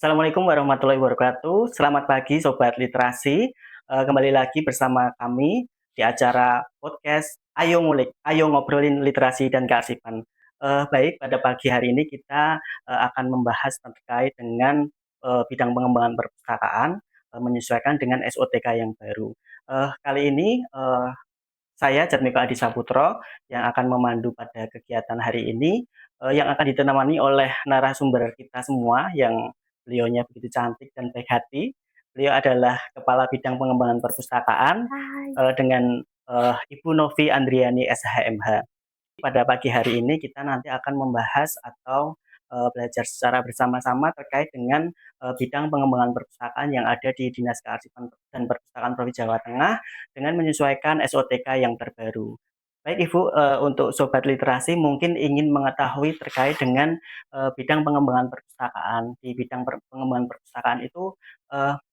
Assalamualaikum warahmatullahi wabarakatuh. Selamat pagi Sobat Literasi. Kembali lagi bersama kami di acara podcast Ayo Ngulik, Ayo Ngobrolin Literasi dan Kearsipan. Baik, pada pagi hari ini kita akan membahas terkait dengan bidang pengembangan perpustakaan menyesuaikan dengan SOTK yang baru. Kali ini saya Jatmiko Adi Saputro yang akan memandu pada kegiatan hari ini, yang akan ditemani oleh narasumber kita semua yang beliaunya begitu cantik dan baik hati. Beliau adalah Kepala Bidang Pengembangan Perpustakaan, Hai. dengan, Ibu Novi Andriani SHMH. Pada pagi hari ini kita nanti akan membahas atau belajar secara bersama-sama terkait dengan bidang pengembangan perpustakaan yang ada di Dinas Kearsipan dan Perpustakaan Provinsi Jawa Tengah dengan menyesuaikan SOTK yang terbaru. Baik Ibu, untuk Sobat Literasi mungkin ingin mengetahui terkait dengan bidang pengembangan perpustakaan. Di bidang pengembangan perpustakaan itu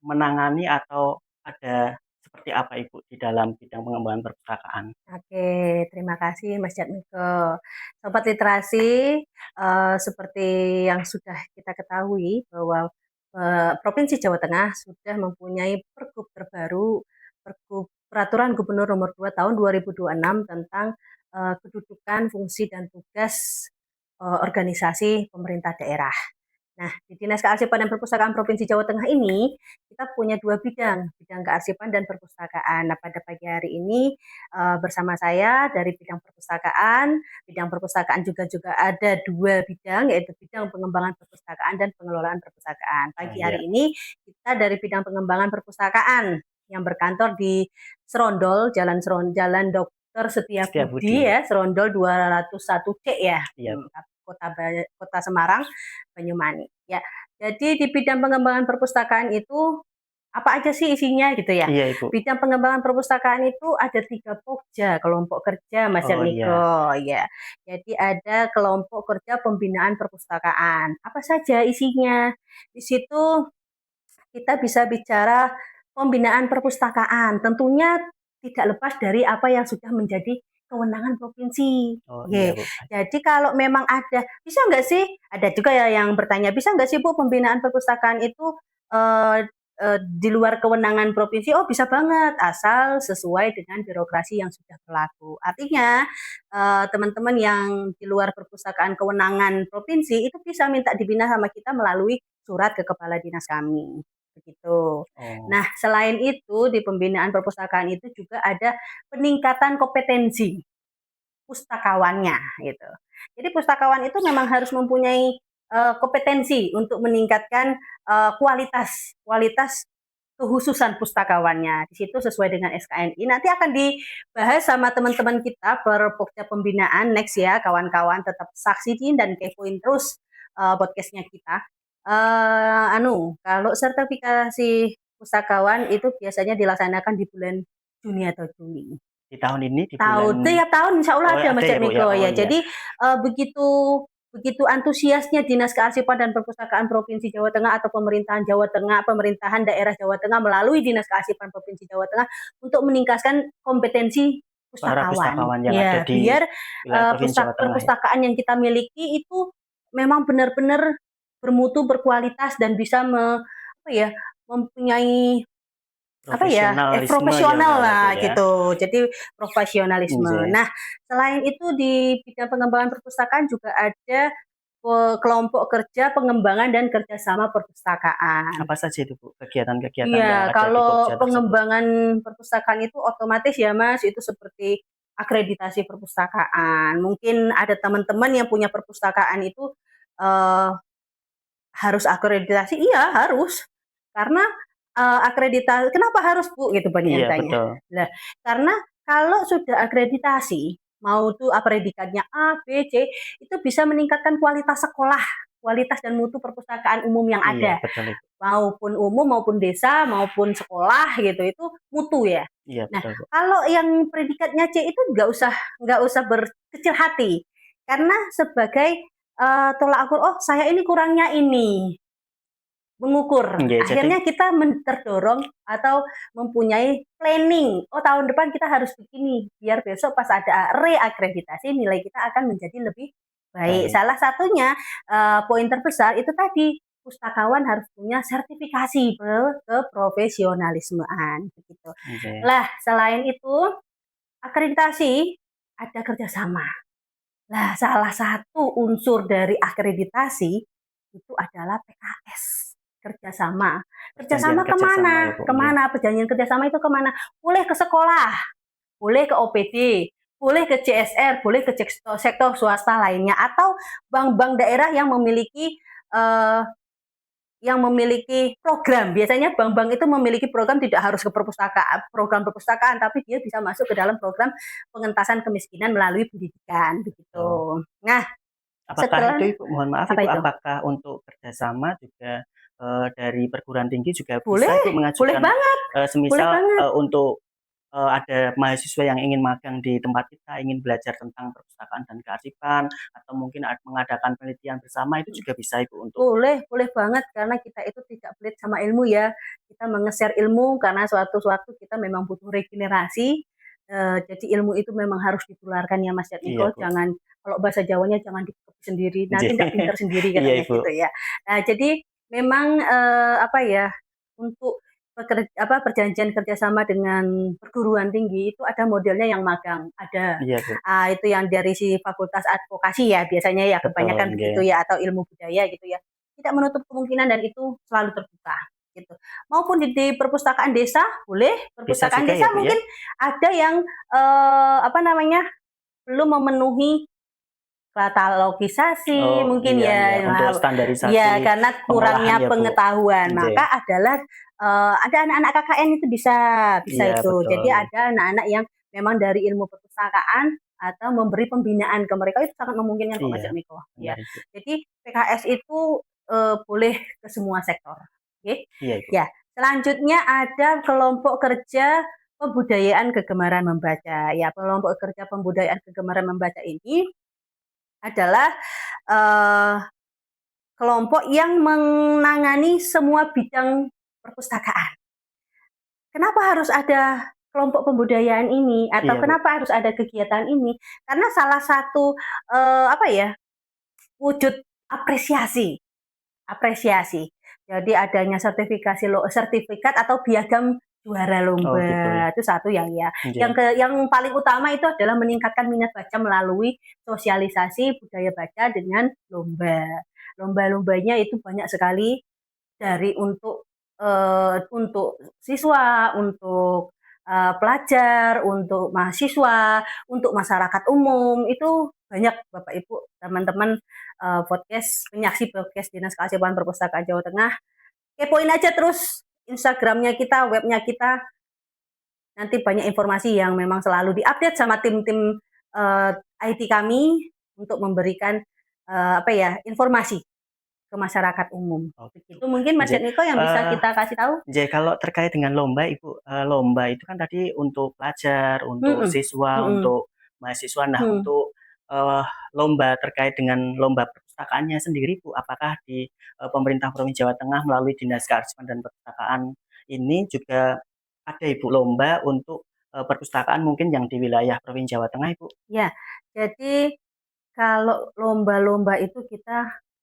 menangani atau ada seperti apa Ibu di dalam bidang pengembangan perpustakaan? Oke, terima kasih Mas Jatmiko. Sobat Literasi, seperti yang sudah kita ketahui bahwa Provinsi Jawa Tengah sudah mempunyai Pergub terbaru, Peraturan Gubernur Nomor 2 Tahun 2026 tentang kedudukan, fungsi, dan tugas organisasi pemerintah daerah. Nah, di Dinas Kearsipan dan Perpustakaan Provinsi Jawa Tengah ini, kita punya dua bidang, bidang kearsipan dan perpustakaan. Nah, pada pagi hari ini bersama saya dari bidang perpustakaan juga ada dua bidang, yaitu bidang pengembangan perpustakaan dan pengelolaan perpustakaan. Oh Pagi iya, hari ini kita dari bidang pengembangan perpustakaan yang berkantor di Serondol, Jalan Dokter Setiabudi Setiabudi. ya, Serondol 201C ya, Iya, Kota Semarang, Banyumanik. Ya, jadi di bidang pengembangan perpustakaan itu apa aja sih isinya gitu ya? iya Ibu. Bidang pengembangan perpustakaan itu ada 3 pokja, kelompok kerja Mas Oh iya, Jatmiko ya. Jadi ada kelompok kerja pembinaan perpustakaan. Apa saja isinya? Di situ kita bisa bicara pembinaan perpustakaan. Tentunya tidak lepas dari apa yang sudah menjadi kewenangan provinsi. oh iya Oke, Bu. jadi kalau memang ada, bisa nggak sih? Ada juga ya yang bertanya, bisa nggak sih Bu pembinaan perpustakaan itu eh, di luar kewenangan provinsi? Oh bisa banget, asal sesuai dengan birokrasi yang sudah berlaku. Artinya teman-teman yang di luar perpustakaan kewenangan provinsi itu bisa minta dibina sama kita melalui surat ke kepala dinas kami begitu. Oh, Nah, selain itu di pembinaan perpustakaan itu juga ada peningkatan kompetensi pustakawannya gitu. Jadi pustakawan itu memang harus mempunyai kompetensi untuk meningkatkan kualitas kualitas kehususan pustakawannya. Di situ sesuai dengan SKNI. Nanti akan dibahas sama teman-teman kita per Pokja Pembinaan next ya, kawan-kawan tetap saksiin dan kepoin terus podcastnya kita. Kalau sertifikasi pustakawan itu biasanya dilaksanakan di bulan Juni atau Juli. di tahun ini di bulan Tahu, tiap tahun insya oh Allah ada ada Mas ya Bu ya? Jatmiko Oh ya. iya. Jadi begitu begitu antusiasnya Dinas Kearsipan dan Perpustakaan Provinsi Jawa Tengah atau pemerintahan Jawa Tengah, pemerintahan daerah Jawa Tengah melalui Dinas Kearsipan Provinsi Jawa Tengah untuk meningkatkan kompetensi Para pustakawan. pustakawan yang ada Ya, di biar wilayah Provinsi Jawa Tengah ya? perpustakaan yang kita miliki itu memang benar-benar bermutu, berkualitas dan bisa apa ya, mempunyai apa ya, Profesionalisme yang profesional ya Bu lah ya? gitu. Jadi profesionalisme. Iya. Nah, selain itu di bidang pengembangan perpustakaan juga ada kelompok kerja pengembangan dan kerjasama perpustakaan. Apa saja itu Bu, kegiatan-kegiatan yang Iya, ada di kalau Pokja tersebut? pengembangan perpustakaan itu otomatis ya Mas, itu seperti akreditasi perpustakaan. Mungkin ada teman-teman yang punya perpustakaan itu eh, harus akreditasi? Iya, harus. Karena akreditasi, kenapa harus Bu? Gitu banyak yang Iya tanya. betul. Lah, karena kalau sudah akreditasi, mau tuh predikatnya A, B, C, itu bisa meningkatkan kualitas sekolah, kualitas dan mutu perpustakaan umum yang Iya ada, betul itu. maupun umum, maupun desa, maupun sekolah gitu, itu mutu ya. Iya Nah, betul Bu. kalau yang predikatnya C itu nggak usah berkecil hati, karena sebagai tolak ukur, oh saya ini kurangnya ini, mengukur. Iya jadi Akhirnya kita terdorong atau mempunyai planning. Oh tahun depan kita harus begini, biar besok pas ada reakreditasi nilai kita akan menjadi lebih baik. baik. Salah satunya poin terbesar itu tadi pustakawan harus punya sertifikasi keprofesionalismean begitu. Oke. Lah, selain itu akreditasi ada kerjasama. Nah, salah satu unsur dari akreditasi itu adalah PKS, kerjasama. Perjanjian Kerjasama kerjasama ya, kemana? Bu, nggih. Kemana perjanjian kerjasama itu kemana? Boleh ke sekolah, boleh ke OPD, boleh ke CSR, boleh ke sektor swasta lainnya, atau bank-bank daerah eh, yang memiliki program. Biasanya bank-bank itu memiliki program tidak harus ke perpustakaan, program perpustakaan, tapi dia bisa masuk ke dalam program pengentasan kemiskinan melalui pendidikan Oh. begitu. Nah, Apakah setelah itu Ibu, mohon maaf apa Ibu, itu? apakah untuk kerjasama juga dari perguruan tinggi juga bisa Boleh, Ibu boleh mengajukan banget, boleh semisal banget. untuk ada mahasiswa yang ingin magang di tempat kita, ingin belajar tentang perpustakaan dan kearsipan, atau mungkin mengadakan penelitian bersama itu juga bisa Ibu untuk Boleh banget karena kita itu tidak pelit sama ilmu ya. Kita menge-share ilmu karena suatu-suatu kita memang butuh regenerasi. Jadi ilmu itu memang harus ditularkan ya Mas iya Jatmiko. Bu. Jangan kalau bahasa Jawanya jangan dikepung sendiri, nanti Nggih. nggak pinter sendiri Iya katanya Ibu. gitu ya. Nah, jadi memang apa ya untuk perjanjian kerjasama dengan perguruan tinggi itu ada modelnya yang magang, ada. Iya Bu. Itu yang dari si fakultas advokasi ya biasanya ya Betul, kebanyakan nggih. begitu ya atau ilmu budaya gitu ya. Tidak menutup kemungkinan dan itu selalu terbuka gitu. Maupun di perpustakaan desa boleh, Bisa perpustakaan juga ya desa Bu ya? mungkin ada yang apa namanya belum memenuhi katalogisasi Oh mungkin iya iya, ya. untuk Nah, standarisasi ya karena pengolahan kurangnya ya Bu? pengetahuan, Nggih. maka adalah ada anak-anak KKN itu bisa bisa Iya itu. betul, Jadi nggih. ada anak-anak yang memang dari ilmu perpustakaan atau memberi pembinaan ke mereka itu sangat memungkinkan kok Mas Iya, Miko. Ya. benar Ibu. Jadi PKS itu boleh ke semua sektor. Oke. Iya Ibu. Ya. Selanjutnya ada kelompok kerja pembudayaan kegemaran membaca. Ya, kelompok kerja pembudayaan kegemaran membaca ini adalah eh, kelompok yang menangani semua bidang perpustakaan. Kenapa harus ada kelompok pembudayaan ini atau Iya Bu. kenapa harus ada kegiatan ini? Karena salah satu apa ya wujud apresiasi, apresiasi. Jadi adanya sertifikat atau piagam juara Oh gitu ya. lomba itu satu yang ya. Nggih. Yang paling utama itu adalah meningkatkan minat baca melalui sosialisasi budaya baca dengan lomba. Lomba-lombanya itu banyak sekali dari untuk siswa, untuk pelajar, untuk mahasiswa, untuk masyarakat umum itu banyak Bapak Ibu teman-teman penyaksi podcast Dinas Kearsipan Perpustakaan Jawa Tengah. Kepoin aja terus Instagramnya kita, webnya kita, nanti banyak informasi yang memang selalu diupdate sama tim-tim IT kami untuk memberikan informasi ke masyarakat umum. Oh gitu. Begitu mungkin Mas Nggih. Niko yang bisa Eee, kita kasih tahu. nggih kalau terkait dengan lomba Ibu, lomba itu kan tadi untuk pelajar, untuk Mhm, siswa, mhm, untuk mahasiswa. Nah mhm. untuk, eee, lomba terkait dengan lomba perpustakaannya sendiri Bu, apakah di, pemerintah Provinsi Jawa Tengah melalui Dinas Kearsipan dan Perpustakaan ini juga ada Ibu lomba untuk, perpustakaan mungkin yang di wilayah Provinsi Jawa Tengah Ibu? Ya, jadi kalau lomba-lomba itu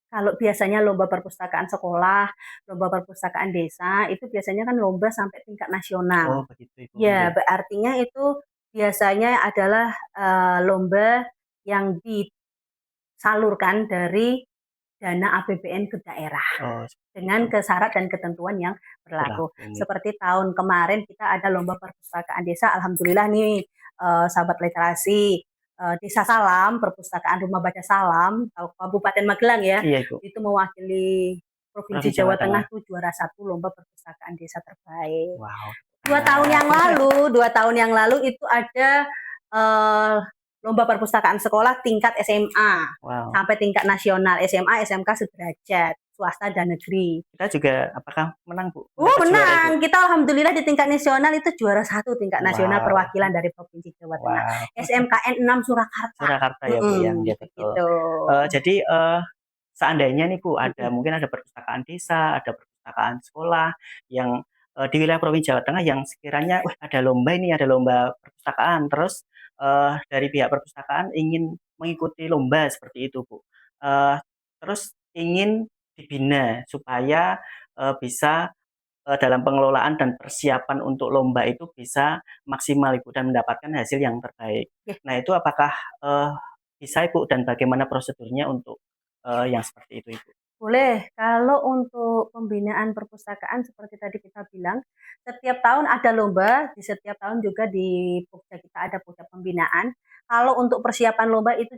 kalau biasanya lomba perpustakaan sekolah, lomba perpustakaan desa, itu biasanya kan lomba sampai tingkat Oh nasional. begitu Ibu, Ya, nggih. berartinya itu biasanya adalah lomba yang disalurkan dari dana APBN ke daerah Oh seperti itu, dengan syarat dan ketentuan yang berlaku. berlaku nggih. Seperti tahun kemarin kita ada lomba perpustakaan desa, alhamdulillah nih sahabat literasi Desa Salam, Perpustakaan Rumah Baca Salam, Kabupaten Magelang ya, Iya Ibu, itu mewakili Provinsi Provinsi Jawa Jawa Tengah. Tengah tuh juara satu lomba perpustakaan desa terbaik. Wow, Dua tahun keren. yang lalu, 2 tahun yang lalu itu ada eh, lomba perpustakaan sekolah tingkat SMA Wow, sampai tingkat nasional, SMA, SMK sederajat, swasta dan negeri. kita juga apakah menang, Bu? Oh Mendapat juara, Ibu? menang, kita alhamdulillah di tingkat nasional itu juara satu tingkat nasional Wow, perwakilan dari Provinsi Jawa Tengah. wow. SMKN 6 Surakarta. Surakarta ya, Bu, yang ya betul. Begitu. Jadi, seandainya nih, Bu, Mm-mm. mungkin ada perpustakaan desa, ada perpustakaan sekolah yang, di wilayah Provinsi Jawa Tengah yang sekiranya, wah ada lomba ini, ada lomba perpustakaan, terus, dari pihak perpustakaan ingin mengikuti lomba seperti itu, Bu. Terus ingin dibina supaya, bisa, dalam pengelolaan dan persiapan untuk lomba itu bisa maksimal Ibu dan mendapatkan hasil yang terbaik. Oke, Nah itu apakah, bisa Ibu dan bagaimana prosedurnya untuk, yang seperti itu Ibu? boleh. Kalau untuk pembinaan perpustakaan seperti tadi kita bilang, setiap tahun ada lomba, di setiap tahun juga di Pokja kita ada Pokja pembinaan. Kalau untuk persiapan lomba itu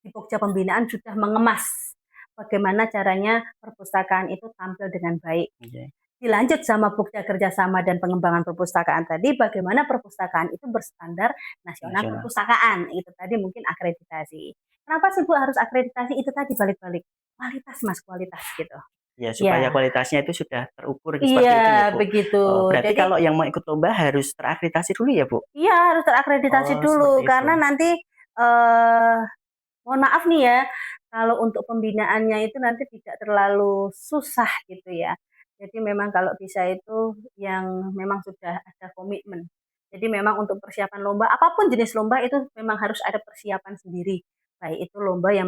di Pokja pembinaan sudah mengemas bagaimana caranya perpustakaan itu tampil dengan baik. Iya, Dilanjut sama Pokja kerjasama dan pengembangan perpustakaan tadi, bagaimana perpustakaan itu berstandar nasional nasional. perpustakaan. Itu tadi mungkin akreditasi. Kenapa sih Bu harus akreditasi? Itu tadi balik-balik kualitas Mas, kualitas gitu. Ya supaya Ya, kualitasnya itu sudah terukur iya seperti itu ya, Bu? begitu. Oh, berarti Jadi kalau yang mau ikut lomba harus terakreditasi dulu ya, Bu? iya harus terakreditasi Oh, dulu seperti itu. karena nanti eh, mohon maaf nih ya, kalau untuk pembinaannya itu nanti tidak terlalu susah gitu ya. Jadi memang kalau bisa itu yang memang sudah ada komitmen. Jadi memang untuk persiapan lomba, apapun jenis lomba itu memang harus ada persiapan sendiri. Baik itu lomba yang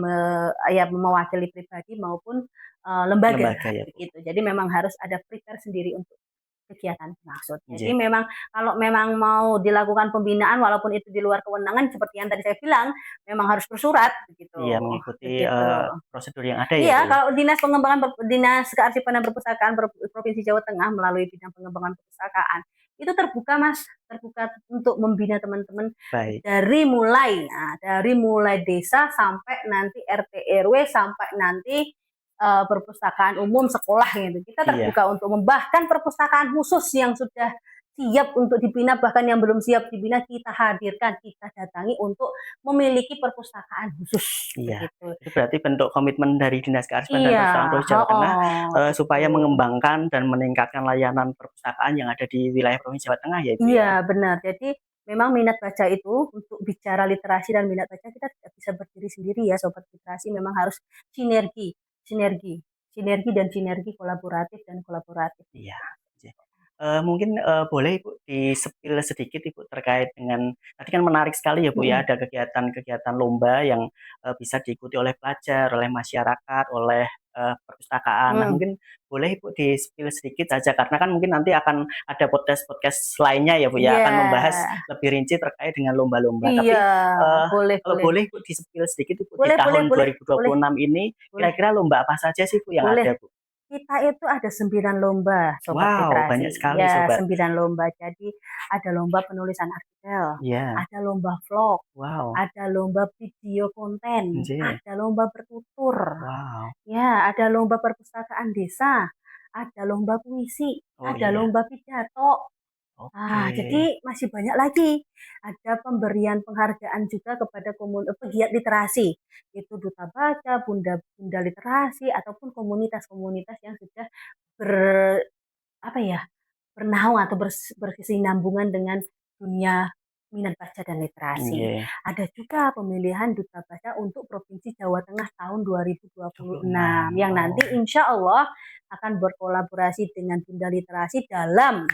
ya, mewakili pribadi maupun lembaga Lembaga ya, Bu? begitu. Jadi memang harus ada prepare sendiri untuk kegiatan maksud. Jadi Nggih. memang kalau memang mau dilakukan pembinaan walaupun itu di luar kewenangan seperti yang tadi saya bilang, memang harus bersurat begitu. Iya mengikuti, Begitu. prosedur yang ada ya, Bu, Iya, ya? kalau Dinas Kearsipan dan Perpustakaan Provinsi Jawa Tengah melalui bidang pengembangan perpustakaan itu terbuka Mas, terbuka untuk membina teman-teman Baik, dari mulai desa sampai nanti RT RW sampai nanti perpustakaan umum sekolah gitu. Kita iya terbuka untuk bahkan perpustakaan khusus yang sudah siap untuk dibina bahkan yang belum siap dibina kita hadirkan, kita datangi untuk memiliki perpustakaan khusus iya. begitu. Itu berarti bentuk komitmen dari Dinas Kearsipan dan Iya, Perpustakaan Provinsi Jawa Tengah, heeh, supaya betul. mengembangkan dan meningkatkan layanan perpustakaan yang ada di wilayah Provinsi Jawa Tengah ya, Ibu, Iya, ya? benar. Jadi memang minat baca itu untuk bicara literasi dan minat baca kita tidak bisa berdiri sendiri ya sobat literasi, memang harus sinergi, sinergi, sinergi dan sinergi kolaboratif dan kolaboratif Iya, gitu. iya. Mungkin, boleh Ibu di-spill sedikit Ibu terkait dengan tadi kan menarik sekali ya Bu ya, Mhm, ada kegiatan-kegiatan lomba yang, bisa diikuti oleh pelajar, oleh masyarakat, oleh, perpustakaan. Nah mhm. mungkin boleh Ibu di-spill sedikit saja karena kan mungkin nanti akan ada podcast-podcast lainnya ya Bu ya, Iya, akan membahas lebih rinci terkait dengan lomba-lomba. iya, Tapi, boleh kalau boleh. boleh Ibu di-spill sedikit Ibu di Boleh boleh tahun boleh boleh 2026 ini boleh kira-kira lomba apa saja sih Bu yang boleh. ada Bu? Kita itu ada 9 lomba sobat Wow, banyak literasi. sekali Ya, sobat. 9 lomba. Jadi ada lomba penulisan artikel, Iya, ada lomba vlog, wow. ada lomba video konten, Nggih, ada lomba bertutur, wow. ya, ada lomba perpustakaan desa, ada lomba puisi, Oh ada iya, lomba pidato. oke. Ah, jadi masih banyak lagi. Ada pemberian penghargaan juga kepada pegiat literasi, itu duta baca, bunda literasi, ataupun komunitas-komunitas yang sudah ber apa ya bernaung atau berkesinambungan dengan dunia minat baca dan literasi. Nggih, Ada juga pemilihan duta baca untuk Provinsi Jawa Tengah tahun 26. 2026 yang Oh, nanti insya Allah akan berkolaborasi dengan Bunda Literasi dalam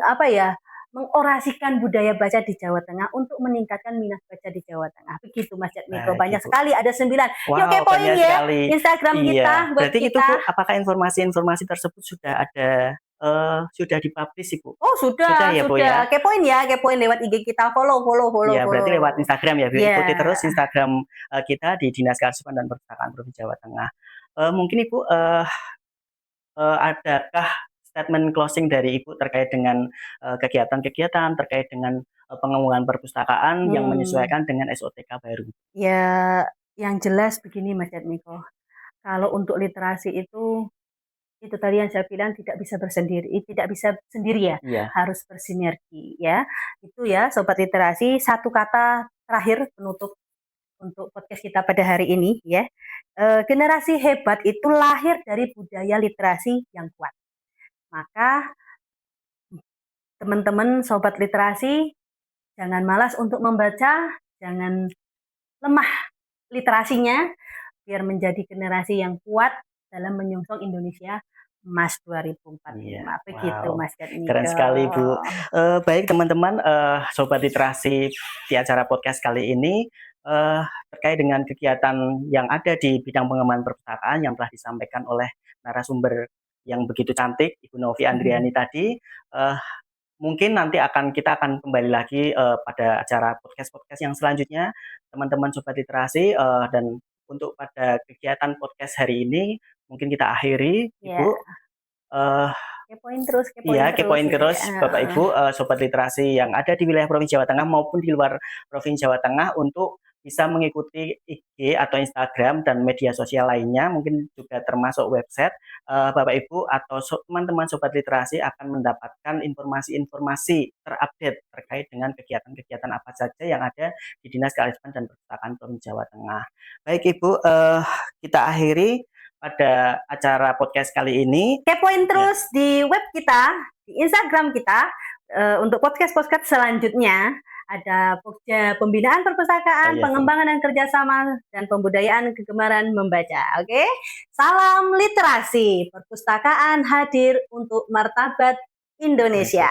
apa ya mengorasikan budaya baca di Jawa Tengah untuk meningkatkan minat baca di Jawa Tengah. Begitu Mas Jatmiko. baik Banyak Ibu. sekali, ada 9. Yuk Wow, kepoin banyak ya sekali. Instagram Iya, kita, web berarti itu Bu, kita. apakah informasi-informasi tersebut sudah ada, sudah di-publish Ibu? Oh Sudah sudah, ya Bu ya? sudah. Kepoin ya, kepoin lewat IG kita. Follow, follow, follow, Iya, berarti follow. lewat Instagram ya Bu, Ya, ikuti terus Instagram, kita di Dinas Kearsipan dan Perpustakaan Provinsi Jawa Tengah. Mungkin Ibu, adakah statement closing dari Ibu terkait dengan, kegiatan-kegiatan, terkait dengan, pengembangan perpustakaan yang hmm, menyesuaikan dengan SOTK baru? ya yang jelas begini Mas Jatmiko. Kalau untuk literasi itu tadi yang saya bilang tidak bisa bersendiri, tidak bisa sendiri ya, Iya, harus bersinergi ya. Itu ya sobat literasi, satu kata terakhir penutup untuk podcast kita pada hari ini ya. Generasi hebat itu lahir dari budaya literasi yang kuat. Maka teman-teman sobat literasi jangan malas untuk membaca, jangan lemah literasinya biar menjadi generasi yang kuat dalam menyongsong Indonesia Emas iya, 2045. Begitu wow, Mas keren Jatmiko. sekali Bu. Baik teman-teman, sobat literasi di acara podcast kali ini, terkait dengan kegiatan yang ada di bidang pengembangan perpustakaan yang telah disampaikan oleh narasumber yang begitu cantik, Ibu Novi Andriani tadi. Mungkin nanti kita akan kembali lagi pada acara podcast-podcast yang selanjutnya, teman-teman Sobat Literasi, dan untuk pada kegiatan podcast hari ini mungkin kita akhiri, Ya, Ibu. Uh, kepoin terus Iya, kepoin gitu terus ya. Bapak Ibu, Sobat Literasi yang ada di wilayah Provinsi Jawa Tengah maupun di luar Provinsi Jawa Tengah untuk bisa mengikuti IG atau Instagram dan media sosial lainnya, mungkin juga termasuk website. Bapak Ibu atau teman-teman Sobat Literasi akan mendapatkan informasi-informasi terupdate terkait dengan kegiatan-kegiatan apa saja yang ada di Dinas Kearsipan dan Perpustakaan Provinsi Jawa Tengah. Baik Ibu, kita akhiri pada acara podcast kali ini. Kepoin terus di web kita, di Instagram kita, untuk podcast-podcast selanjutnya. Ada Pokja Pembinaan Perpustakaan, Pengembangan dan Kerjasama, dan Pembudayaan Kegemaran Membaca. Oke, salam literasi. Perpustakaan hadir untuk martabat Indonesia.